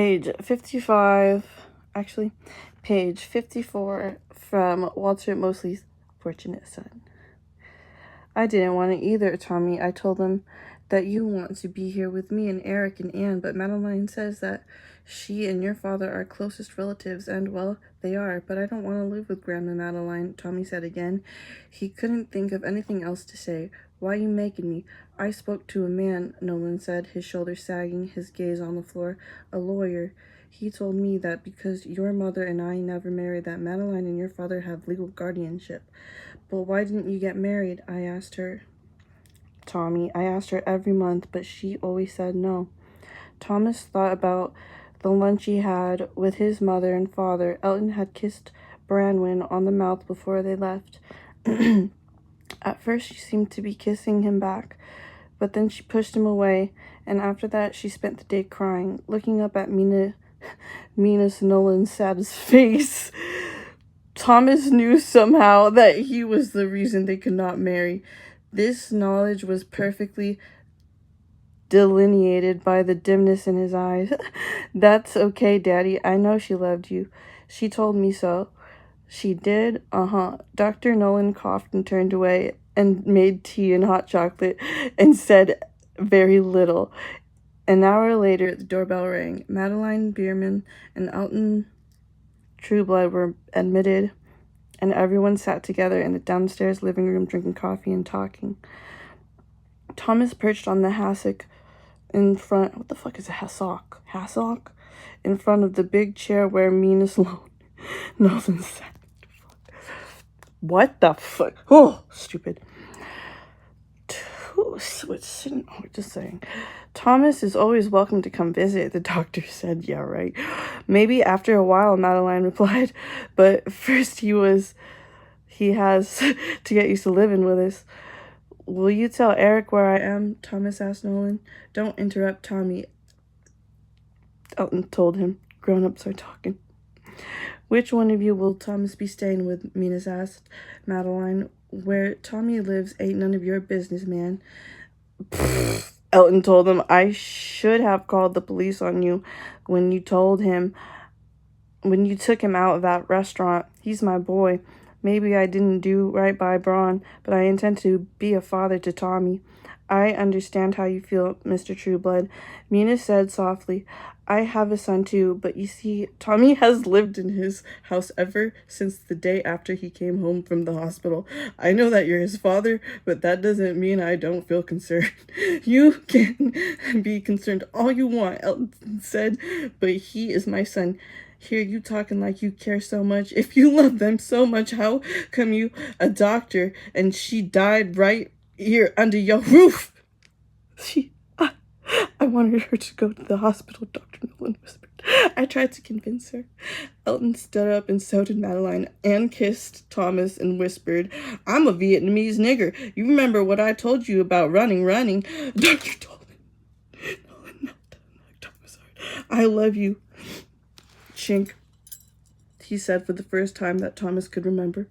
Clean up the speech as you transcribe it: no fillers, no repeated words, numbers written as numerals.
Page 55, actually, page 54 from Walter Moseley's Fortunate Son. I didn't want it either, Tommy. I told them that you want to be here with me and Eric and Anne, but Madeline says that she and your father are closest relatives, and, well, they are, but I don't want to live with Grandma Madeline, Tommy said again. He couldn't think of anything else to say. Why you making me? I spoke to a man, Nolan said, his shoulders sagging, his gaze on the floor. A lawyer. He told me that because your mother and I never married, that Madeline and your father have legal guardianship. But why didn't you get married? I asked her. Tommy, I asked her every month, but she always said no. Thomas thought about the lunch he had with his mother and father. Elton had kissed Branwen on the mouth before they left. At first, she seemed to be kissing him back, but then she pushed him away, and after that, she spent the day crying, looking up at Minas Nolan's sad face. Thomas knew somehow that he was the reason they could not marry. This knowledge was perfectly delineated by the dimness in his eyes. That's okay, Daddy. I know she loved you. She told me so. She did? Uh-huh. Dr. Nolan coughed and turned away and made tea and hot chocolate and said very little. An hour later, the doorbell rang. Madeline Bierman and Elton Trueblood were admitted, and everyone sat together in the downstairs living room drinking coffee and talking. Thomas perched on the hassock in front... What the fuck is a hassock? Hassock? In front of the big chair where Minas Nolan sat. What the fuck? Oh, stupid. Just saying. Thomas is always welcome to come visit, the doctor said. Yeah, right. Maybe after a while, Madeline replied. But first he has to get used to living with us. Will you tell Eric where I am? Thomas asked Nolan. Don't interrupt Tommy, Elton told him. Grown-ups are talking. Which one of you will Thomas be staying with? Minas asked Madeline. Where Tommy lives ain't none of your business, man. Pfft, Elton told him. I should have called the police on you when you took him out of that restaurant. He's my boy. Maybe I didn't do right by Braun, but I intend to be a father to Tommy. I understand how you feel, Mr. Trueblood, Minas said softly. I have a son too, but you see, Tommy has lived in his house ever since the day after he came home from the hospital. I know that you're his father, but that doesn't mean I don't feel concerned. You can be concerned all you want, Elton said, but he is my son. Hear you talking like you care so much. If you love them so much, how come you a doctor and she died right here under your roof? I wanted her to go to the hospital, Dr. Nolan whispered. I tried to convince her. Elton stood up and so did Madeline. Anne kissed Thomas and whispered, I'm a Vietnamese nigger. You remember what I told you about running. Dr. Nolan, no, Thomas, I love you. Chink, he said for the first time that Thomas could remember.